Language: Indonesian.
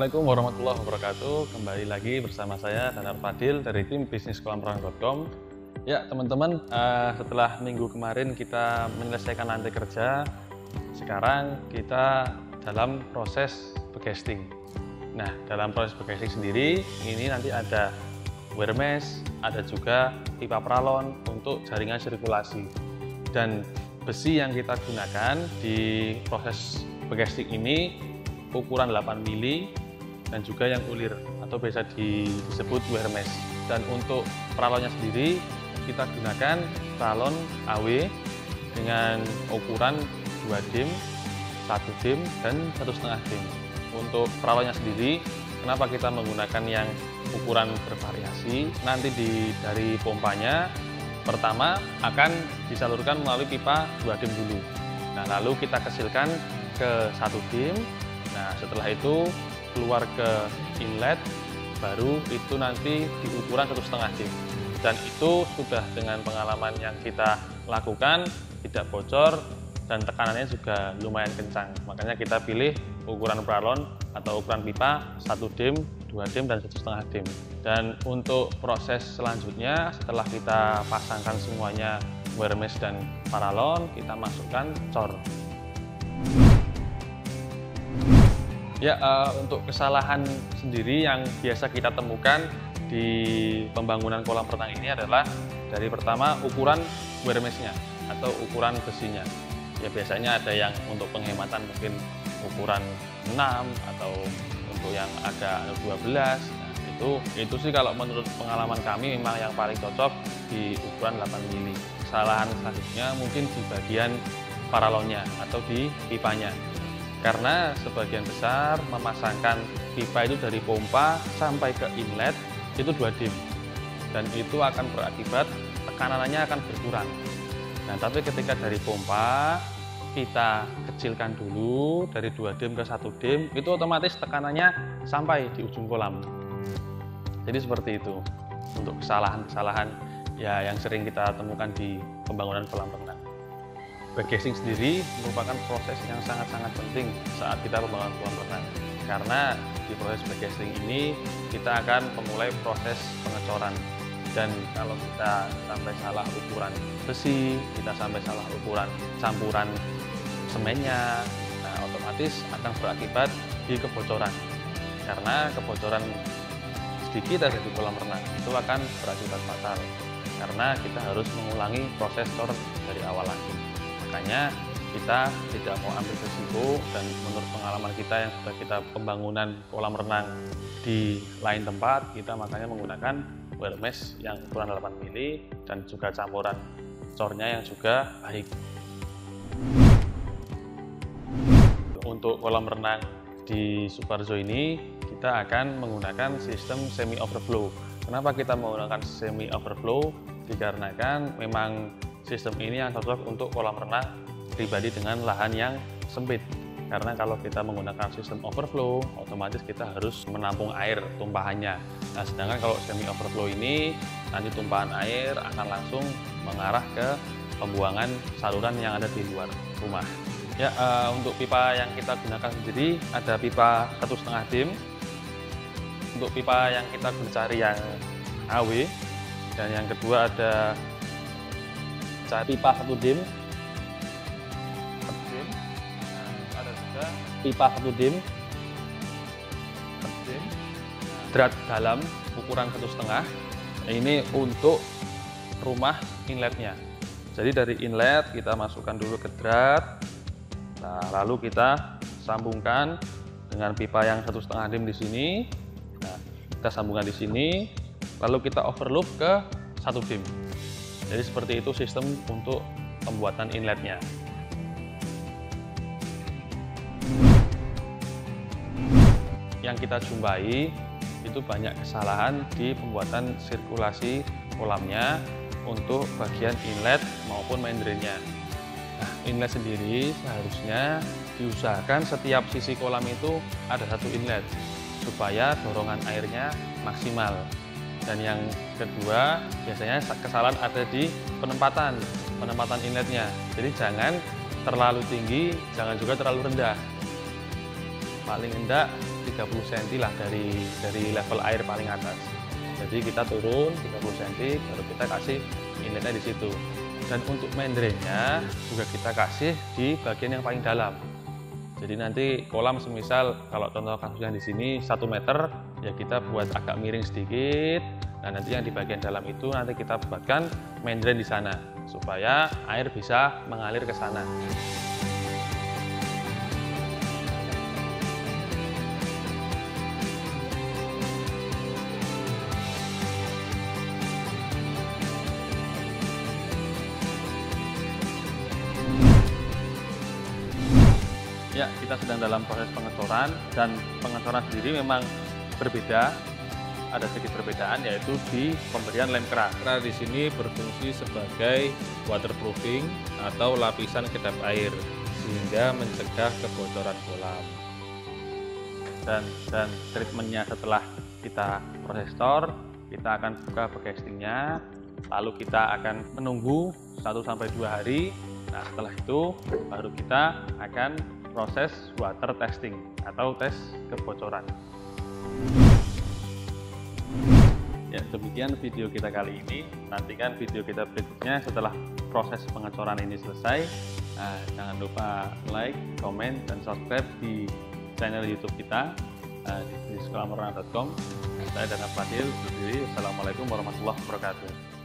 Assalamualaikum warahmatullahi wabarakatuh. Kembali lagi bersama saya Danar Fadil dari tim bisniskolamrenang.com. Ya teman-teman, setelah minggu kemarin kita menyelesaikan lantai kerja, sekarang kita dalam proses backcasting. Nah, dalam proses backcasting sendiri, ini nanti ada wear mesh, ada juga pipa pralon untuk jaringan sirkulasi. Dan besi yang kita gunakan di proses backcasting ini ukuran 8 mili dan juga yang ulir atau biasa disebut wear mesh. Dan untuk pralonnya sendiri kita gunakan pralon AW dengan ukuran 2 dim, 1 dim dan 1,5 dim. Untuk pralonnya sendiri, kenapa kita menggunakan yang ukuran bervariasi? Nanti dari pompanya pertama akan disalurkan melalui pipa 2 dim dulu. Nah, lalu kita kecilkan ke 1 dim. Nah, setelah itu keluar ke inlet, baru itu nanti di ukuran 1,5 dim. Dan itu sudah dengan pengalaman yang kita lakukan, tidak bocor dan tekanannya juga lumayan kencang. Makanya kita pilih ukuran pralon atau ukuran pipa 1 dim, 2 dim dan 1,5 dim. Dan untuk proses selanjutnya, setelah kita pasangkan semuanya wear mesh dan paralon, kita masukkan cor. Ya, untuk kesalahan sendiri yang biasa kita temukan di pembangunan kolam renang ini adalah dari pertama ukuran wear mesh-nya atau ukuran besinya. Ya, biasanya ada yang untuk penghematan mungkin ukuran 6 atau untuk yang agak 12. Nah, itu sih kalau menurut pengalaman kami memang yang paling cocok di ukuran 8 mili. Kesalahan selanjutnya mungkin di bagian paralonnya atau di pipanya. Karena sebagian besar memasangkan pipa itu dari pompa sampai ke inlet itu 2 dim, dan itu akan berakibat tekanannya akan berkurang. Nah, tapi ketika dari pompa kita kecilkan dulu dari 2 dim ke 1 dim, itu otomatis tekanannya sampai di ujung kolam. Jadi seperti itu untuk kesalahan-kesalahan ya yang sering kita temukan di pembangunan kolam renang. Backcasting sendiri merupakan proses yang sangat-sangat penting saat kita membangun kolam renang, karena di proses backcasting ini kita akan memulai proses pengecoran. Dan kalau kita sampai salah ukuran besi, kita sampai salah ukuran campuran semennya, nah otomatis akan berakibat di kebocoran. Karena kebocoran sedikit ada di kolam renang itu akan berakibat fatal, karena kita harus mengulangi proses cor dari awal lagi. Makanya kita tidak mau ambil risiko, dan menurut pengalaman kita yang sudah kita pembangunan kolam renang di lain tempat, kita makanya menggunakan wear mesh yang ukuran 8 mili dan juga campuran cornya yang juga baik. Untuk kolam renang di Suparjo ini kita akan menggunakan sistem semi overflow. Kenapa kita menggunakan semi overflow? Dikarenakan memang sistem ini yang cocok untuk kolam renang pribadi dengan lahan yang sempit. Karena kalau kita menggunakan sistem overflow, otomatis kita harus menampung air tumpahannya. Nah, sedangkan kalau semi overflow ini, nanti tumpahan air akan langsung mengarah ke pembuangan saluran yang ada di luar rumah. Ya, untuk pipa yang kita gunakan sendiri ada pipa 1,5 dim. Untuk pipa yang kita cari yang AW, dan yang kedua ada pipa 1 dim. Ada juga pipa 1 dim. Drat dalam ukuran 1,5. Ini untuk rumah inletnya. Jadi dari inlet kita masukkan dulu ke drat. Nah, lalu kita sambungkan dengan pipa yang 1,5 dim di sini. Nah, kita sambungkan di sini. Lalu kita overloop ke 1 dim. Jadi seperti itu sistem untuk pembuatan inletnya. Yang kita jumpai itu banyak kesalahan di pembuatan sirkulasi kolamnya untuk bagian inlet maupun main drainnya. Nah, inlet sendiri seharusnya diusahakan setiap sisi kolam itu ada 1 inlet supaya dorongan airnya maksimal. Dan yang kedua, biasanya kesalahan ada di penempatan inletnya. Jadi jangan terlalu tinggi, jangan juga terlalu rendah. Paling rendah 30 cm lah dari level air paling atas. Jadi kita turun 30 cm baru kita kasih inletnya di situ. Dan untuk main drainnya juga kita kasih di bagian yang paling dalam. Jadi nanti kolam semisal kalau contoh kasusnya di sini 1 meter, ya kita buat agak miring sedikit. Nah nanti yang di bagian dalam itu nanti kita buatkan main drain di sana supaya air bisa mengalir ke sana. Ya, kita sedang dalam proses pengecoran, dan pengecoran sendiri memang berbeda, ada sedikit perbedaan yaitu di pemberian lem keras. Keras di sini berfungsi sebagai waterproofing atau lapisan kedap air sehingga mencegah kebocoran kolam. Dan treatmentnya setelah kita proses store, kita akan buka castingnya, lalu kita akan menunggu 1-2 hari. Nah setelah itu baru kita akan proses water testing atau tes kebocoran. Ya, demikian video kita kali ini. Nantikan video kita berikutnya setelah proses pengecoran ini selesai. Nah, jangan lupa like, komen, dan subscribe di channel YouTube kita di sekolahamrenang.com. Saya Dana Fadil, berdiri. Assalamualaikum warahmatullahi wabarakatuh.